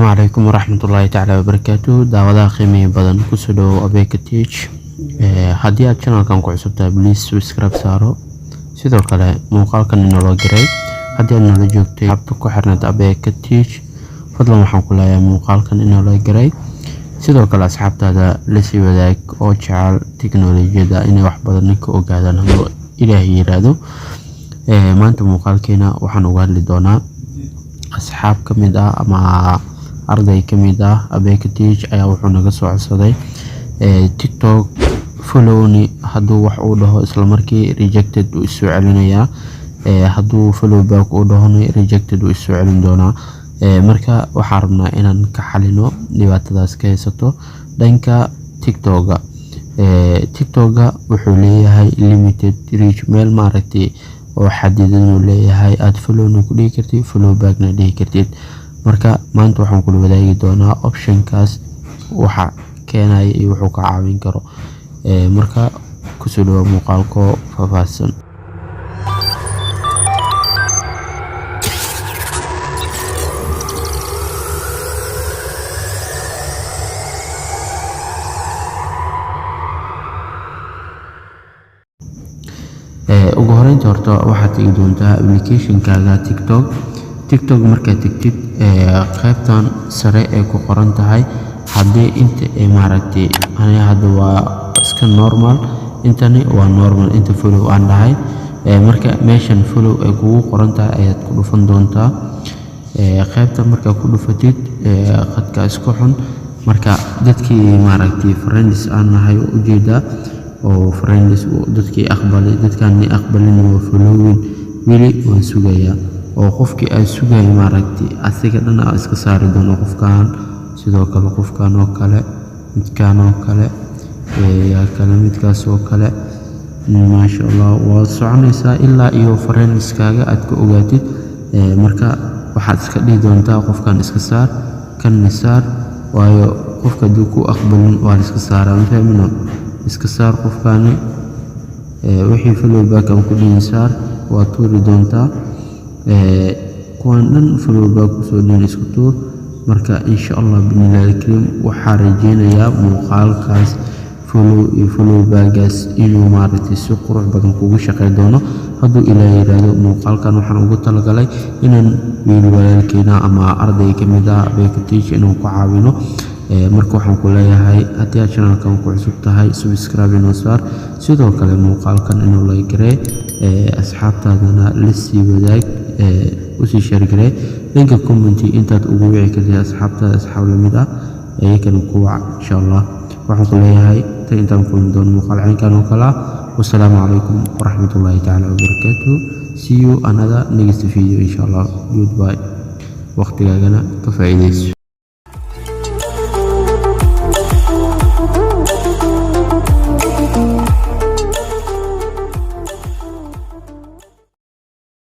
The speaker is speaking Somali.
عليكم ورحمة الله تعالى وبركاته. دعوة قيمة بدن كسلو أبيك تيج. هدي القناة كان كعصبتها بليز سبسكرايب سارو سيدو كلا مقال كان إنه لوجري هدي أنا لجوتي حبتك حرنة أبيك تيج فضلا محن كلها مقال كان إنه لوجري سيدو كلا أصحاب هذا لسي وذاك أو شعال تكنولوجيا دا إنه واحد بدنك وقاعدين هم إلهي يرادو ما أنت مقال كنا وحنوقال لدونا أصحاب كمدا أما arday kamid ah Abeka Teach ayaa wuxuu naga soo codsaday TikTok followni haduu wax uu dhaho isla markii rejected uu soo celinaya haduu follow back uu dhaho rejected uu soo celin doona marka waxaan rabnaa inaan ka xalino dhibaatadaas ka haysato dhanka TikTok-ga wuxuu leeyahay limited reach meel maaragtay oo xadidan uu leeyahay aad followna ku dhigi kartid follow backna dhigi kartid marka maanta waxaan ku wadaagi doonaa optionkaas waxa keenay iyo wuxuu ka caawin karo marka ku soo dhawaad muuqaalka faahfaahsan ugu horeynta horta waxaad tagi doontaa application-kaaga TikTok markaad tagtid qaybtan sare ee ku qoran tahay hadii inta ay maaragtay aniga hadda waa iska normal intani waa normal inta follow aan dhahay marka meeshan follow ay kugu qoran tahay ayaad ku dhufan doontaa qaybta marka ku dhufatid qadka isku xun marka dadkii maaragtay friends aan nahay u jeeda oo friends dadkii aqbalay dadkan aqbalin oo following wili waan sugayaa oo qofkii ay sugay maaragtay asiga dhan iska saari doono qofkan sidoo kale qofkan oo kale midkaan oo kale midkaas oo kale ma sha Allah waa soconaysa ilaa iyo friendskaaga aad ka ogaatid marka waxaad iska dhigi doontaa qofkan iska saar kan saar waayo qofka duu ku aqbalin waa iska saaraa fahmino iska saar qofkan wixii follow back aan ku dhigi saar waa tuuri doontaa kuwan dhan follow back soo dhin isku tuur marka insha Allah billahi karim waxa rajeenayaa muuqaalkaas follow backgaas inuu maaragtay si qurux badan kugu shaqeyn doono haduu ilaahay yiraahdo muuqaalkan waxaan ugu talagalay inaan wiil walaalkeena ama arday kamid ah Abeka Teach inuu ku caawino marka waxaan ku leeyahay hadii aad channelkan ku cusub tahay subscribe inoo saar sidoo kale muuqaalkan inuu like garee asxaabtaadana la sii wadaag usi share garee linka comment intaad ugu wici kartid asxaabtaada asxaab lamid ah ayagana ku wac insha Allah waxaan ku leeyahay intaan ku doon muuqaal caynkan oo kala wassalaamu calaykum waraxmatullaahi tacaala wabarakaatuh see you another next video insha Allah goodbye waqtigaagana ka faa'iideyso